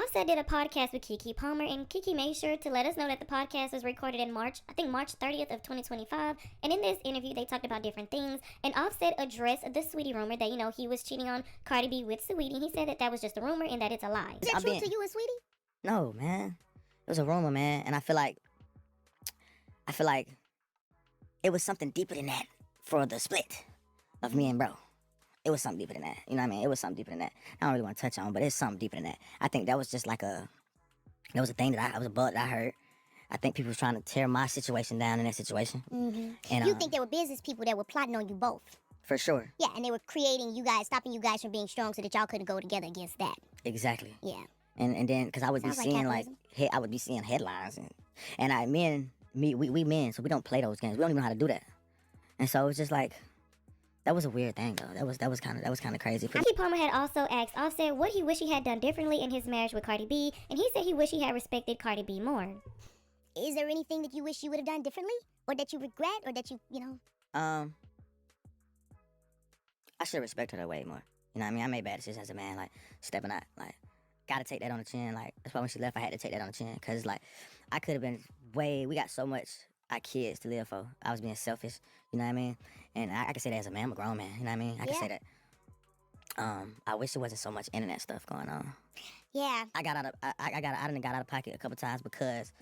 Offset did a podcast with Keke Palmer, and Keke made sure to let us know that the podcast was recorded in March 30th of 2025. And in this interview, they talked about different things. And Offset addressed the Saweetie rumor that, he was cheating on Cardi B with Saweetie. He said that that was just a rumor and that it's a lie. Is that true to you and Saweetie? No, man. It was a rumor, man. And I feel like it was something deeper than that for the split of me and bro. It was something deeper than that. You know what I mean? It was something deeper than that. I don't really want to touch on, but it's something deeper than that. I think that was just like that was a thing that was a bug that I heard. I think people was trying to tear my situation down in that situation. Mm-hmm. And you think there were business people that were plotting on you both? For sure. Yeah, and they were creating you guys, stopping you guys from being strong so that y'all couldn't go together against that. Exactly. Yeah. And then, because I would Sounds be seeing capitalism. I would be seeing headlines we men, so we don't play those games. We don't even know how to do that. And so it's just like, that was a weird thing though. That was kind of crazy. Keke Palmer had also asked Offset what he wished he had done differently in his marriage with Cardi B, and he said he wished he had respected Cardi B more. Is there anything that you wish you would have done differently, or that you regret, or that I should respect her way more. You know what I mean? I made bad decisions as a man, like stepping out, like gotta take that on the chin. Like that's why when she left, I had to take that on the chin, cause like I could have been we got so much our kids to live for. I was being selfish, you know what I mean? And I can say that as a man, I'm a grown man, you know what I mean? I can say that. I wish there wasn't so much internet stuff going on. Yeah. I done got out of pocket a couple times because,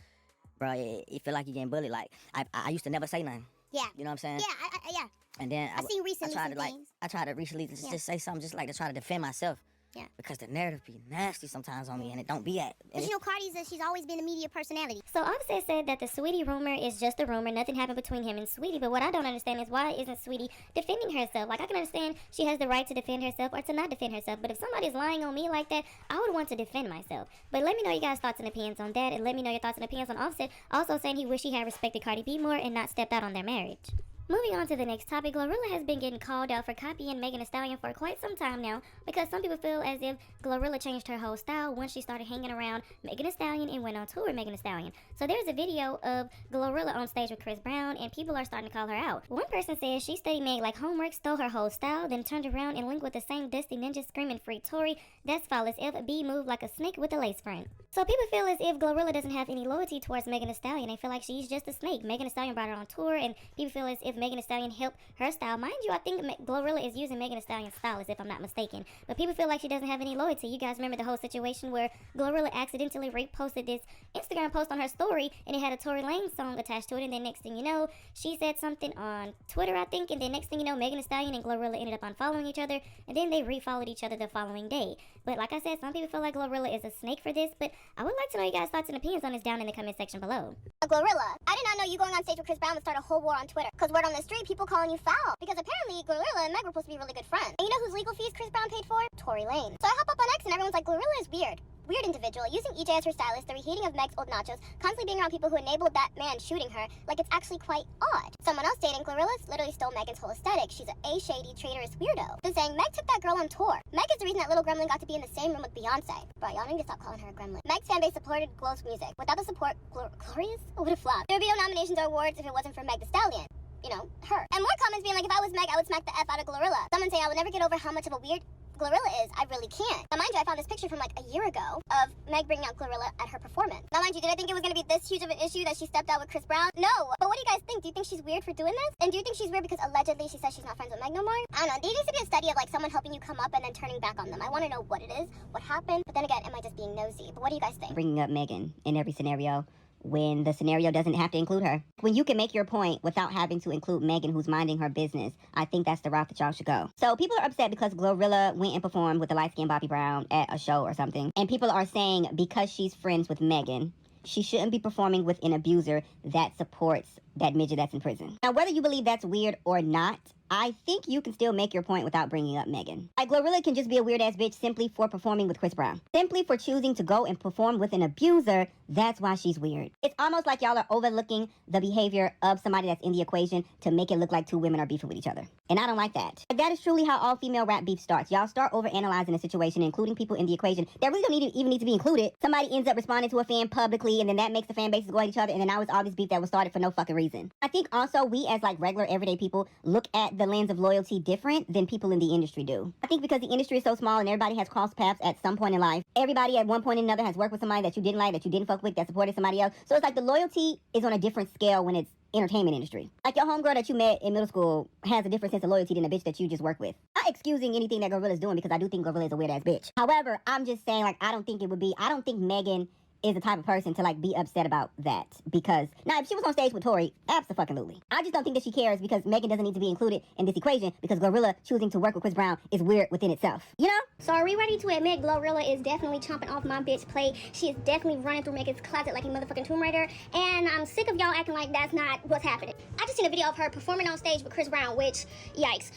bro, it feel like you're getting bullied. Like I used to never say nothing. Yeah. You know what I'm saying? Yeah, yeah. And then I seen recently some things. I tried to recently just say something just like to try to defend myself. Yeah. Because the narrative be nasty sometimes on me, and it don't be that. But Cardi's she's always been a media personality. So Offset said that the Saweetie rumor is just a rumor. Nothing happened between him and Saweetie. But what I don't understand is why isn't Saweetie defending herself? Like, I can understand she has the right to defend herself or to not defend herself. But if somebody's lying on me like that, I would want to defend myself. But let me know your guys' thoughts and opinions on that. And let me know your thoughts and opinions on Offset also saying he wished he had respected Cardi B more and not stepped out on their marriage. Moving on to the next topic, Glorilla has been getting called out for copying Megan Thee Stallion for quite some time now because some people feel as if Glorilla changed her whole style once she started hanging around Megan Thee Stallion and went on tour with Megan Thee Stallion. So there's a video of Glorilla on stage with Chris Brown and people are starting to call her out. One person says she studied Meg like homework, stole her whole style, then turned around and linked with the same dusty ninja screaming free Tory. That's foul as if B moved like a snake with a lace front. So people feel as if Glorilla doesn't have any loyalty towards Megan Thee Stallion. They feel like she's just a snake. Megan Thee Stallion brought her on tour and people feel as if Megan Thee Stallion helped her style. Mind you, I think Glorilla is using Megan Thee Stallion's style, as if I'm not mistaken. But people feel like she doesn't have any loyalty. You guys remember the whole situation where Glorilla accidentally reposted this Instagram post on her story, and it had a Tory Lanez song attached to it. And then next thing you know, she said something on Twitter, I think. And then next thing you know, Megan Thee Stallion and Glorilla ended up unfollowing each other. And then they refollowed each other the following day. But like I said, some people feel like Glorilla is a snake for this. But I would like to know your guys' thoughts and opinions on this down in the comment section below. Glorilla, I did not know you going on stage with Chris Brown would start a whole war on Twitter. Because word on the street, people calling you foul. Because apparently Glorilla and Meg were supposed to be really good friends. And you know whose legal fees Chris Brown paid for? Tory Lanez. So I hop up on X and everyone's like, Glorilla is weird. Weird individual, using EJ as her stylist, the reheating of Meg's old nachos, constantly being around people who enabled that man shooting her, like it's actually quite odd. Someone else dating Glorilla literally stole Megan's whole aesthetic. She's a shady, traitorous weirdo. Then saying Meg took that girl on tour. Meg is the reason that little gremlin got to be in the same room with Beyonce. Bro, y'all need to stop calling her a gremlin. Meg's fanbase supported Glow's music. Without the support, Glorious would have flopped. There would be no nominations or awards if it wasn't for Meg Thee Stallion. You know, her. And more comments being like, if I was Meg, I would smack the F out of Glorilla. Someone saying I would never get over how much of a weird Glorilla is. I really can't. Now mind you, I found this picture from like a year ago of Meg bringing out Glorilla at her performance. Now mind you, did I think it was going to be this huge of an issue that she stepped out with Chris Brown? No. But what do you guys think? Do you think she's weird for doing this? And do you think she's weird because allegedly she says she's not friends with Meg no more? I don't know. There needs to be a study of like someone helping you come up and then turning back on them. I want to know what it is, what happened. But then again, am I just being nosy? But what do you guys think? Bringing up Megan in every scenario when the scenario doesn't have to include her. When you can make your point without having to include Megan, who's minding her business, I think that's the route that y'all should go. So people are upset because Glorilla went and performed with the light-skinned Bobby Brown at a show or something. And people are saying because she's friends with Megan, she shouldn't be performing with an abuser that supports that midget that's in prison. Now, whether you believe that's weird or not, I think you can still make your point without bringing up Megan. Like, Glorilla can just be a weird-ass bitch simply for performing with Chris Brown. Simply for choosing to go and perform with an abuser, that's why she's weird. It's almost like y'all are overlooking the behavior of somebody that's in the equation to make it look like two women are beefing with each other. And I don't like that. That is truly how all female rap beef starts. Y'all start overanalyzing a situation, including people in the equation that really don't even need to be included. Somebody ends up responding to a fan publicly, and then that makes the fan bases go at each other, and then now it's all this beef that was started for no fucking reason. I think also we as like regular everyday people look at the lens of loyalty different than people in the industry do. I think because the industry is so small and everybody has crossed paths at some point in life, everybody at one point or another has worked with somebody that you didn't like, that you didn't fuck with, that supported somebody else. So it's like the loyalty is on a different scale when it's entertainment industry. Like your homegirl that you met in middle school has a different sense of loyalty than a bitch that you just work with. Not excusing anything that Glorilla's doing, because I do think Glorilla is a weird ass bitch. However, I'm just saying, like, I don't think Megan is the type of person to like be upset about that, because now if she was on stage with Tory, absolutely. I just don't think that she cares, because Megan doesn't need to be included in this equation, because Glorilla choosing to work with Chris Brown is weird within itself, you know? So are we ready to admit Glorilla is definitely chomping off my bitch plate? She is definitely running through Megan's closet like a motherfucking Tomb Raider, and I'm sick of y'all acting like that's not what's happening. I just seen a video of her performing on stage with Chris Brown, which, yikes.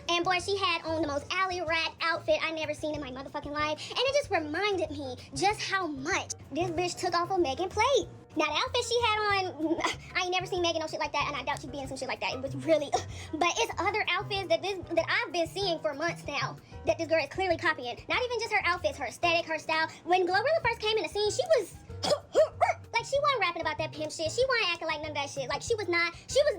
And boy, she had on the most alley rat outfit I never seen in my motherfucking life, and it just reminded me just how much this bitch took off of Megan's plate. Now, the outfit she had on, I ain't never seen Megan no shit like that, and I doubt she'd be in some shit like that. It was really, but it's other outfits that I've been seeing for months now that this girl is clearly copying. Not even just her outfits, her aesthetic, her style. When Glorilla first came in the scene, she was like, she wasn't rapping about that pimp shit. She wasn't acting like none of that shit. Like, she was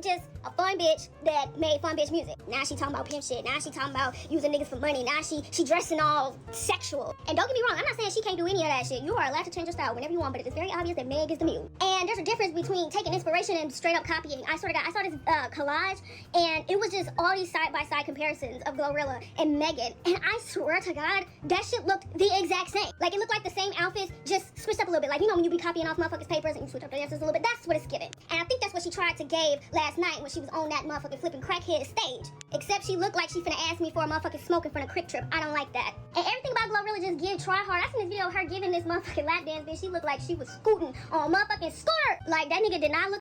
just a fun bitch that made fun bitch music. Now she talking about pimp shit. Now she talking about using niggas for money. Now she dressing all sexual. And don't get me wrong, I'm not saying she can't do any of that shit. You are allowed to change your style whenever you want, but it is very obvious that Meg is the mule. And there's a difference between taking inspiration and straight up copying. I swear to God, I saw this collage, and it was just all these side-by-side comparisons of Glorilla and Megan. And I swear to God, that shit looked the exact same. Like, it looked like the same outfits, just switched up a little bit. Like, you know when you be copying off motherfuckers' papers and you switch up the answers a little bit? That's what it's giving. And I think that's what she tried to give last night when she was on that motherfucking flipping crackhead stage. Except she looked like she finna ask me for a motherfucking smoke in front of Quick Trip. I don't like that. And everything about Glorilla just give try hard. I seen this video of her giving this motherfucking lap dance, bitch. She looked like she was scooting on a motherfucking skirt. Like, that nigga did not look